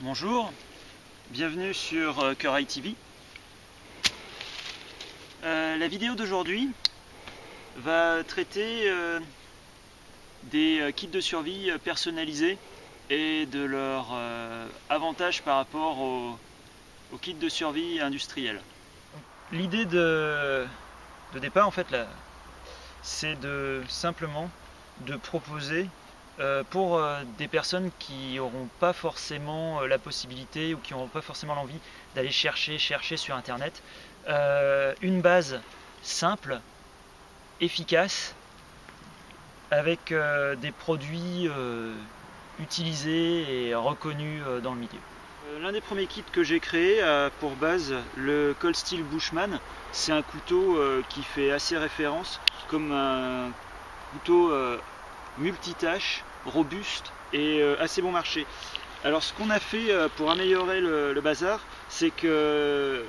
Bonjour, bienvenue sur Corail TV. La vidéo d'aujourd'hui va traiter des kits de survie personnalisés et de leurs avantages par rapport aux kits de survie industriels. L'idée de départ, en fait, c'est simplement de proposer pour des personnes qui n'auront pas forcément la possibilité ou qui n'auront pas forcément l'envie d'aller chercher sur internet une base simple, efficace, avec des produits utilisés et reconnus dans le milieu. L'un des premiers kits que j'ai créé a pour base le Cold Steel Bushman. C'est un couteau qui fait assez référence comme un couteau multitâche, robuste et assez bon marché. Alors ce qu'on a fait pour améliorer le bazar, c'est que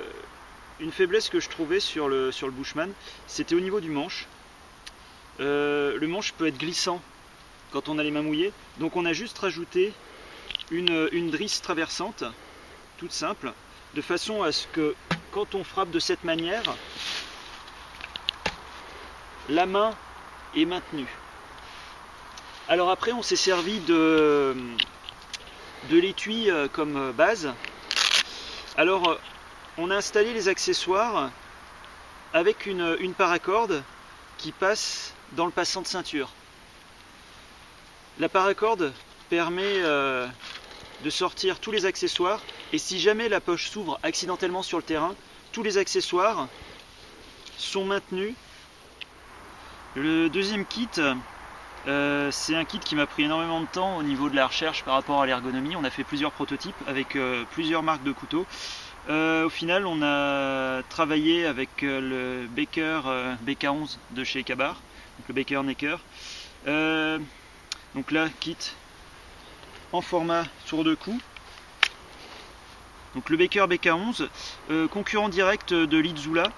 une faiblesse que je trouvais sur le Bushman, c'était au niveau du manche. Le manche peut être glissant quand on a les mains mouillées, donc on a juste rajouté une drisse traversante, toute simple, de façon à ce que quand on frappe de cette manière, la main est maintenue. Alors après, on s'est servi de l'étui comme base. Alors on a installé les accessoires avec une paracorde qui passe dans le passant de ceinture. La paracorde permet de sortir tous les accessoires, et si jamais la poche s'ouvre accidentellement sur le terrain, tous les accessoires sont maintenus. Le deuxième kit, c'est un kit qui m'a pris énormément de temps au niveau de la recherche par rapport à l'ergonomie. On a fait plusieurs prototypes avec plusieurs marques de couteaux. Au final, on a travaillé avec le Baker BK11 de chez Kabar, donc le Baker Necker. Donc là, kit en format tour de cou. Donc le Baker BK11, concurrent direct de l'Itzula.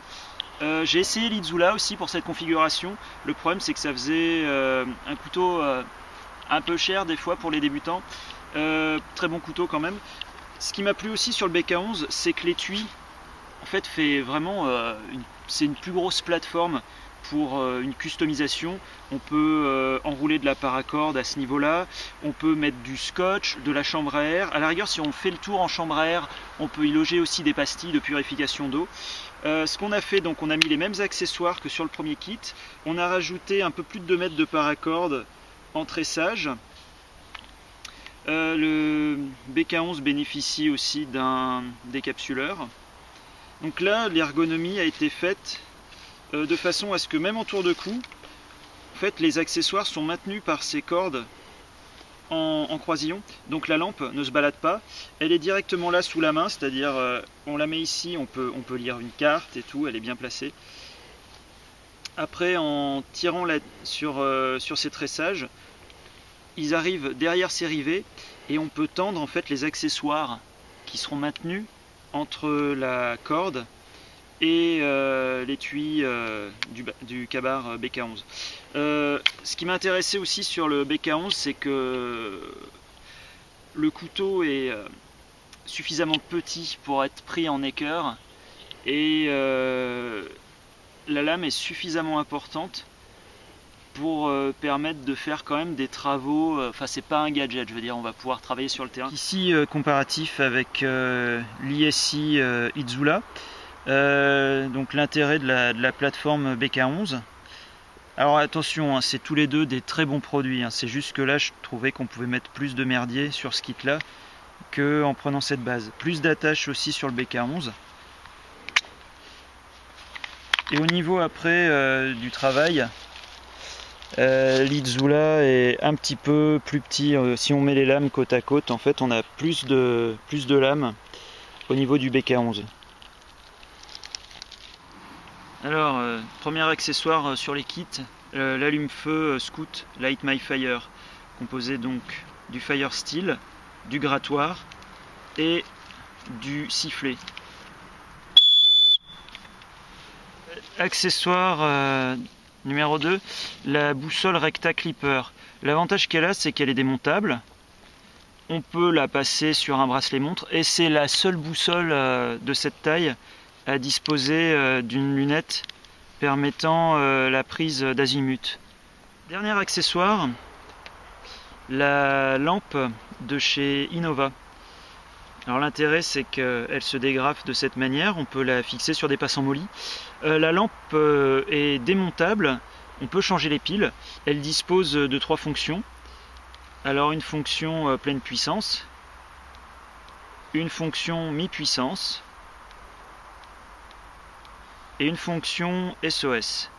J'ai essayé l'Itzula aussi pour cette configuration. Le problème, c'est que ça faisait un couteau un peu cher des fois pour les débutants. Très bon couteau quand même. Ce qui m'a plu aussi sur le BK11, c'est que l'étui en fait fait vraiment c'est une plus grosse plateforme pour une customisation. On peut enrouler de la paracorde à ce niveau-là, on peut mettre du scotch, de la chambre à air. À la rigueur, si on fait le tour en chambre à air, on peut y loger aussi des pastilles de purification d'eau. Ce qu'on a fait, donc on a mis les mêmes accessoires que sur le premier kit. On a rajouté un peu plus de 2 mètres de paracorde en tressage. Le BK11 bénéficie aussi d'un décapsuleur. Donc là, l'ergonomie a été faite de façon à ce que même en tour de cou, en fait, les accessoires sont maintenus par ces cordes en croisillon. Donc la lampe ne se balade pas, elle est directement là sous la main, c'est-à-dire on la met ici, on peut lire une carte et tout, elle est bien placée. Après, en tirant sur ces tressages, ils arrivent derrière ces rivets et on peut tendre en fait les accessoires qui seront maintenus entre la corde et l'étui du Kabar BK11. Ce qui m'intéressait aussi sur le BK11, c'est que le couteau est suffisamment petit pour être pris en équerre et la lame est suffisamment importante pour permettre de faire quand même des travaux. Enfin, c'est pas un gadget, je veux dire, on va pouvoir travailler sur le terrain. Ici, comparatif avec l'ISI Itzula. Donc l'intérêt de la plateforme BK11. Alors attention, hein, c'est tous les deux des très bons produits, hein. C'est juste que là je trouvais qu'on pouvait mettre plus de merdier sur ce kit là qu'en prenant cette base. Plus d'attache aussi sur le BK11. Et au niveau après du travail, L'Itzula est un petit peu plus petit. Si on met les lames côte à côte, en fait, on a plus de lames au niveau du BK11. Alors, premier accessoire sur les kits, l'allume-feu Scout Light My Fire, composé donc du Fire Steel, du grattoir et du sifflet. Accessoire numéro 2, la boussole Recta Clipper. L'avantage qu'elle a, c'est qu'elle est démontable. On peut la passer sur un bracelet montre et c'est la seule boussole de cette taille à disposer d'une lunette permettant la prise d'azimut. Dernier accessoire, la lampe de chez Innova. Alors l'intérêt, c'est qu'elle se dégrafe de cette manière, on peut la fixer sur des passants molis. La lampe est démontable, on peut changer les piles. Elle dispose de 3 fonctions. Alors une fonction pleine puissance, une fonction mi-puissance et une fonction SOS.